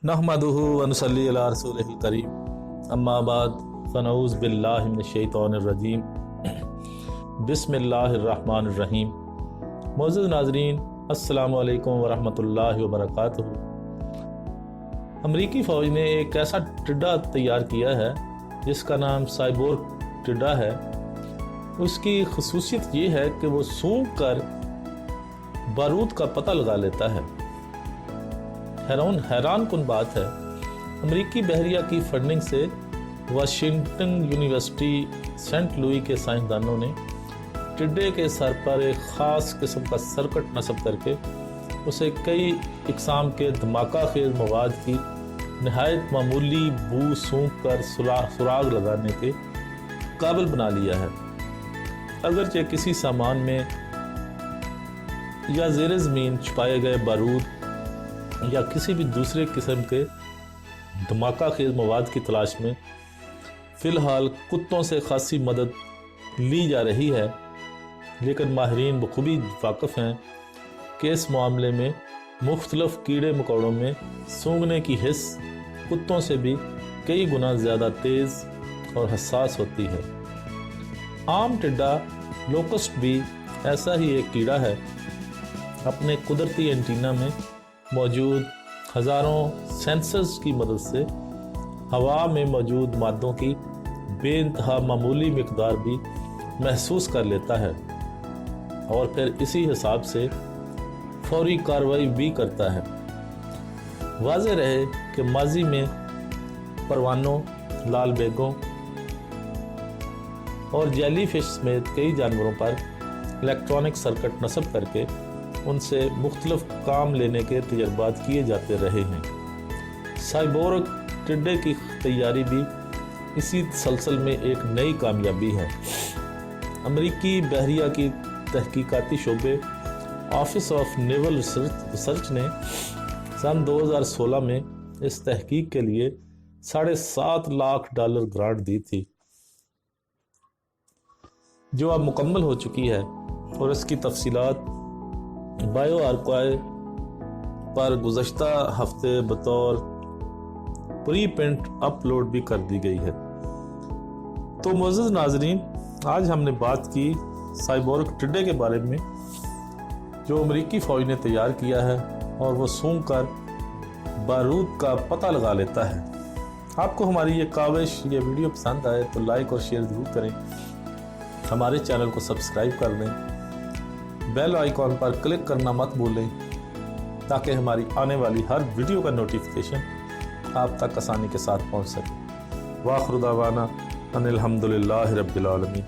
نحمدہ ونصلی علی رسولہ الکریم اما بعد فنعوذ باللہ من الشیطان الرجیم بسم اللہ الرحمن الرحیم۔ معزز ناظرین، السلام علیکم ورحمۃ اللہ وبرکاتہ۔ امریکی فوج نے ایک ایسا ٹڈا تیار کیا ہے جس کا نام سائبورگ ٹڈا ہے۔ اس کی خصوصیت یہ ہے کہ وہ سونگھ کر بارود کا پتہ لگا لیتا ہے۔ حیران کن بات ہے، امریکی بحریہ کی فنڈنگ سے واشنگٹن یونیورسٹی سینٹ لوئی کے سائنسدانوں نے ٹڈے کے سر پر ایک خاص قسم کا سرکٹ نصب کر کے اسے کئی اقسام کے دھماکہ خیز مواد کی نہایت معمولی بو سونگھ کر سراغ لگانے کے قابل بنا لیا ہے۔ اگرچہ کسی سامان میں یا زیر زمین چھپائے گئے بارود یا کسی بھی دوسرے قسم کے دھماکہ خیز مواد کی تلاش میں فی الحال کتوں سے خاصی مدد لی جا رہی ہے، لیکن ماہرین بخوبی واقف ہیں کہ اس معاملے میں مختلف کیڑے مکوڑوں میں سونگھنے کی حس کتوں سے بھی کئی گنا زیادہ تیز اور حساس ہوتی ہے۔ عام ٹڈا لوکسٹ بھی ایسا ہی ایک کیڑا ہے۔ اپنے قدرتی اینٹینا میں موجود ہزاروں سینسرز کی مدد سے ہوا میں موجود مادوں کی بے انتہا معمولی مقدار بھی محسوس کر لیتا ہے اور پھر اسی حساب سے فوری کارروائی بھی کرتا ہے۔ واضح رہے کہ ماضی میں پروانوں، لال بیگوں اور جیلی فش سمیت کئی جانوروں پر الیکٹرانک سرکٹ نصب کر کے ان سے مختلف کام لینے کے تجربات کیے جاتے رہے ہیں۔ سائبورگ ٹڈے کی تیاری بھی اسی تسلسل میں ایک نئی کامیابی ہے۔ امریکی بحریہ کی تحقیقاتی شعبے آفس آف نیول ریسرچ نے سن 2016 میں اس تحقیق کے لیے $7.5 لاکھ گرانٹ دی تھی، جو اب مکمل ہو چکی ہے، اور اس کی تفصیلات بائیو آرکائیو پر گزشتہ ہفتے بطور پری پرنٹ اپلوڈ بھی کر دی گئی ہے۔ تو معزز ناظرین، آج ہم نے بات کی سائبورگ ٹڈے کے بارے میں، جو امریکی فوج نے تیار کیا ہے اور وہ سونگھ کر بارود کا پتہ لگا لیتا ہے۔ آپ کو ہماری یہ کاوش، یہ ویڈیو پسند آئے تو لائک اور شیئر ضرور کریں، ہمارے چینل کو سبسکرائب کر لیں، بیل آئیکن پر کلک کرنا مت بھولیں تاکہ ہماری آنے والی ہر ویڈیو کا نوٹیفیکیشن آپ تک آسانی کے ساتھ پہنچ سکے۔ وآخر دعوانا ان الحمدللہ رب العالمین۔